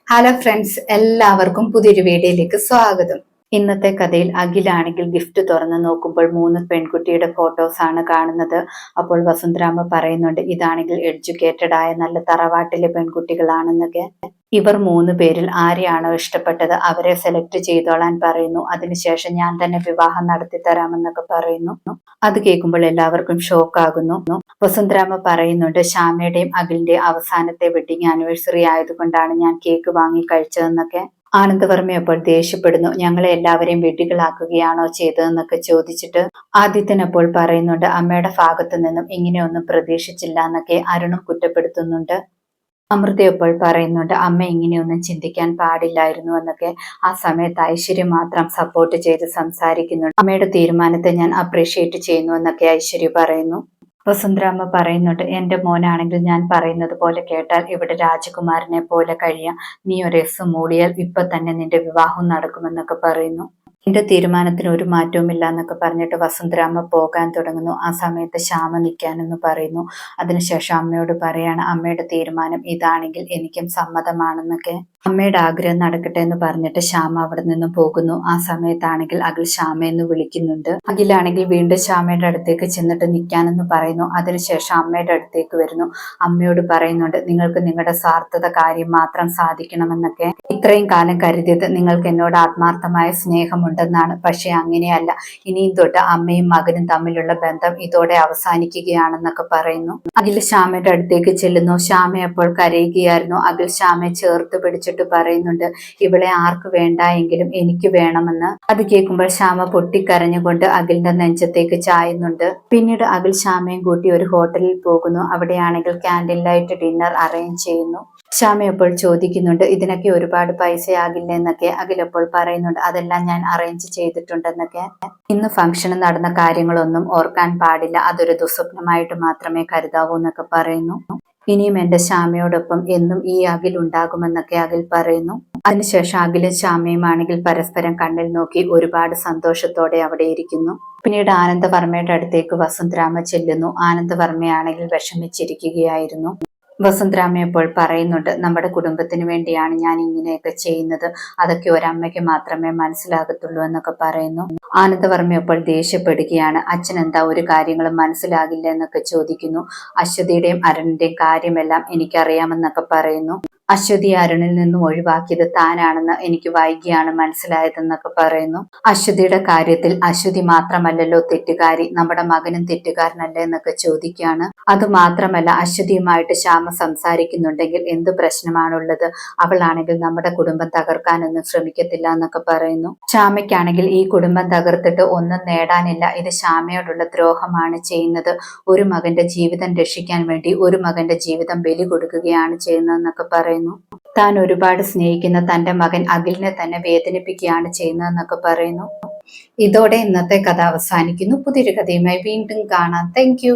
Hello friends, എല്ലാവർക്കും പുതിയൊരു വീഡിയോയിലേക്ക് സ്വാഗതം. ഇന്നത്തെ കഥയിൽ അഖിലാണെങ്കിൽ ഗിഫ്റ്റ് തുറന്ന് നോക്കുമ്പോൾ 3 പെൺകുട്ടിയുടെ ഫോട്ടോസ് ആണ് കാണുന്നത്. അപ്പോൾ വസുന്ധരാമ്മ പറയുന്നുണ്ട്, ഇതാണെങ്കിൽ എഡ്യൂക്കേറ്റഡ് ആയ നല്ല തറവാട്ടിലെ പെൺകുട്ടികളാണെന്നൊക്കെ. ഇവർ 3 പേരിൽ ആരെയാണോ ഇഷ്ടപ്പെട്ടത് അവരെ സെലക്ട് ചെയ്തോളാൻ പറയുന്നു. അതിനുശേഷം ഞാൻ തന്നെ വിവാഹം നടത്തി തരാമെന്നൊക്കെ പറയുന്നു. അത് കേൾക്കുമ്പോൾ എല്ലാവർക്കും ഷോക്ക് ആകുന്നു. വസുന്ധരാമ്മ പറയുന്നുണ്ട്, ശ്യാമയുടെയും അഖിലിന്റെയും അവസാനത്തെ വെഡിങ് ആനിവേഴ്സറി ആയതുകൊണ്ടാണ് ഞാൻ കേക്ക് വാങ്ങി കഴിച്ചതെന്നൊക്കെ. ആനന്ദവർമ്മ അപ്പോൾ ദേഷ്യപ്പെടുന്നു, ഞങ്ങളെ എല്ലാവരെയും വെടികളാക്കുകയാണോ ചെയ്തതെന്നൊക്കെ ചോദിച്ചിട്ട് ആദിത്യൻ അപ്പോൾ പറയുന്നുണ്ട്, അമ്മയുടെ ഭാഗത്തു നിന്നും ഇങ്ങനെയൊന്നും പ്രതീക്ഷിച്ചില്ല എന്നൊക്കെ. അരുണും കുറ്റപ്പെടുത്തുന്നുണ്ട്. അമൃത അപ്പോൾ പറയുന്നുണ്ട്, അമ്മ ഇങ്ങനെയൊന്നും ചിന്തിക്കാൻ പാടില്ലായിരുന്നു എന്നൊക്കെ. ആ സമയത്ത് ഐശ്വര്യ മാത്രം സപ്പോർട്ട് ചെയ്ത് സംസാരിക്കുന്നുണ്ട്. അമ്മയുടെ തീരുമാനത്തെ ഞാൻ അപ്രീഷിയേറ്റ് ചെയ്യുന്നു എന്നൊക്കെ ഐശ്വര്യ പറയുന്നു. വസുന്ധരാമ്മ പറയുന്നുണ്ട്, എന്റെ മോനാണെങ്കിൽ ഞാൻ പറയുന്നത് പോലെ കേട്ടാൽ ഇവിടെ രാജകുമാരനെ പോലെ കഴിയാം. നീ ഒരു എസ് മൂളിയാൽ ഇപ്പൊ തന്നെ നിന്റെ വിവാഹം നടക്കുമെന്നൊക്കെ പറയുന്നു. എന്റെ തീരുമാനത്തിന് ഒരു മാറ്റവും ഇല്ല എന്നൊക്കെ പറഞ്ഞിട്ട് വസുന്ധരാമ്മ പോകാൻ തുടങ്ങുന്നു. ആ സമയത്ത് ശ്യാമ നിൽക്കാനെന്ന് പറയുന്നു. അതിനുശേഷം അമ്മയോട് പറയാണ്, അമ്മയുടെ തീരുമാനം ഇതാണെങ്കിൽ എനിക്കും സമ്മതമാണെന്നൊക്കെ. അമ്മയുടെ ആഗ്രഹം നടക്കട്ടെ എന്ന് പറഞ്ഞിട്ട് ശ്യാമ അവിടെ നിന്നും പോകുന്നു. ആ സമയത്താണെങ്കിൽ അഖിൽ ശ്യാമയെന്ന് വിളിക്കുന്നുണ്ട്. അഖിലാണെങ്കിൽ വീണ്ടും ശ്യാമയുടെ അടുത്തേക്ക് ചെന്നിട്ട് നിൽക്കാനെന്ന് പറയുന്നു. അതിനുശേഷം അമ്മയുടെ അടുത്തേക്ക് വരുന്നു. അമ്മയോട് പറയുന്നുണ്ട്, നിങ്ങൾക്ക് നിങ്ങളുടെ സ്വാർത്ഥത കാര്യം മാത്രം സാധിക്കണമെന്നൊക്കെ. ഇത്രയും കാലം കരുതിയത് നിങ്ങൾക്ക് എന്നോട് ആത്മാർത്ഥമായ സ്നേഹമുണ്ടെന്നാണ്. പക്ഷെ അങ്ങനെയല്ല. ഇനിയും തൊട്ട് അമ്മയും മകനും തമ്മിലുള്ള ബന്ധം ഇതോടെ അവസാനിക്കുകയാണെന്നൊക്കെ പറയുന്നു. അഖിൽ ശ്യാമയുടെ അടുത്തേക്ക് ചെല്ലുന്നു. ശ്യാമ അപ്പോൾ കരയുകയായിരുന്നു. അഖിൽ ശ്യാമയെ ചേർത്ത് പിടിച്ചിട്ട് പറയുന്നുണ്ട്, ഇവളെ ആർക്ക് വേണ്ട എങ്കിലും എനിക്ക് വേണമെന്ന്. അത് കേൾക്കുമ്പോൾ ശ്യാമ പൊട്ടിക്കരഞ്ഞുകൊണ്ട് അഖിലിന്റെ നെഞ്ചത്തേക്ക് ചായുന്നുണ്ട്. പിന്നീട് അഖിൽ ശ്യാമയും കൂട്ടി ഒരു ഹോട്ടലിൽ പോകുന്നു. അവിടെയാണെങ്കിൽ ക്യാൻഡിൽ ലൈറ്റ് ഡിന്നർ അറേഞ്ച് ചെയ്യുന്നു. ശ്യാമ അപ്പോൾ ചോദിക്കുന്നുണ്ട്, ഇതിനൊക്കെ ഒരുപാട് പൈസയാകില്ല എന്നൊക്കെ. അഖിൽ അപ്പോൾ പറയുന്നുണ്ട്, അതെല്ലാം ഞാൻ അറേഞ്ച് ചെയ്തിട്ടുണ്ടെന്നൊക്കെ. ഇന്ന് ഫംഗ്ഷന് നടന്ന കാര്യങ്ങളൊന്നും ഓർക്കാൻ പാടില്ല, അതൊരു ദുസ്വപ്നമായിട്ട് മാത്രമേ കരുതാവൂ എന്നൊക്കെ പറയുന്നു. ഇനിയും എന്റെ ശ്യാമയോടൊപ്പം എന്നും ഈ അഖിൽ ഉണ്ടാകുമെന്നൊക്കെ അഖിൽ പറയുന്നു. അതിനുശേഷം അഖിലും ശ്യാമയും ആണെങ്കിൽ പരസ്പരം കണ്ണിൽ നോക്കി ഒരുപാട് സന്തോഷത്തോടെ അവിടെ ഇരിക്കുന്നു. പിന്നീട് ആനന്ദവർമ്മയുടെ അടുത്തേക്ക് വസുന്ധരാമ്മ ചെല്ലുന്നു. ആനന്ദവർമ്മയാണെങ്കിൽ വിഷമിച്ചിരിക്കുകയായിരുന്നു. വസുന്ധരാമ്മ അപ്പോൾ പറയുന്നുണ്ട്, നമ്മുടെ കുടുംബത്തിന് വേണ്ടിയാണ് ഞാൻ ഇങ്ങനെയൊക്കെ ചെയ്യുന്നത്, അതൊക്കെ ഒരമ്മയ്ക്ക് മാത്രമേ മനസ്സിലാകത്തുള്ളൂ എന്നൊക്കെ പറയുന്നു. ആനന്ദവർമ്മ അപ്പോൾ ദേഷ്യപ്പെടുകയാണ്. അച്ഛൻ എന്താ ഒരു കാര്യങ്ങളും മനസ്സിലാകില്ല എന്നൊക്കെ ചോദിക്കുന്നു. അശ്വതിയുടെയും അരുണിന്റെയും കാര്യമെല്ലാം എനിക്കറിയാമെന്നൊക്കെ പറയുന്നു. അശ്വതി അരുണിൽ നിന്നും ഒഴിവാക്കിയത് താനാണെന്ന് എനിക്ക് വൈകിയാണ് മനസ്സിലായതെന്നൊക്കെ പറയുന്നു. അശ്വതിയുടെ കാര്യത്തിൽ അശ്വതി മാത്രമല്ലല്ലോ തെറ്റുകാരി, നമ്മുടെ മകനും തെറ്റുകാരനല്ലേ എന്നൊക്കെ ചോദിക്കുകയാണ്. അത് മാത്രമല്ല, അശ്വതിയുമായിട്ട് ശ്യാമ സംസാരിക്കുന്നുണ്ടെങ്കിൽ എന്ത് പ്രശ്നമാണുള്ളത്? അവളാണെങ്കിൽ നമ്മുടെ കുടുംബം തകർക്കാനൊന്നും ശ്രമിക്കത്തില്ല എന്നൊക്കെ പറയുന്നു. ശ്യാമയ്ക്കാണെങ്കിൽ ഈ കുടുംബം തകർത്തിട്ട് ഒന്നും നേടാനില്ല, ഇത് ശ്യാമയോടുള്ള ദ്രോഹമാണ് ചെയ്യുന്നത്. ഒരു മകന്റെ ജീവിതം രക്ഷിക്കാൻ വേണ്ടി ഒരു മകന്റെ ജീവിതം ബലി കൊടുക്കുകയാണ് ചെയ്യുന്നതെന്നൊക്കെ പറയുന്നു. താൻ ഒരുപാട് സ്നേഹിക്കുന്ന തന്റെ മകൻ അഖിലിനെ തന്നെ വേദനിപ്പിക്കുകയാണ് ചെയ്യുന്നതെന്നൊക്കെ പറയുന്നു. ഇതോടെ ഇന്നത്തെ കഥ അവസാനിക്കുന്നു. പുതിയൊരു കഥയുമായി വീണ്ടും കാണാം. താങ്ക്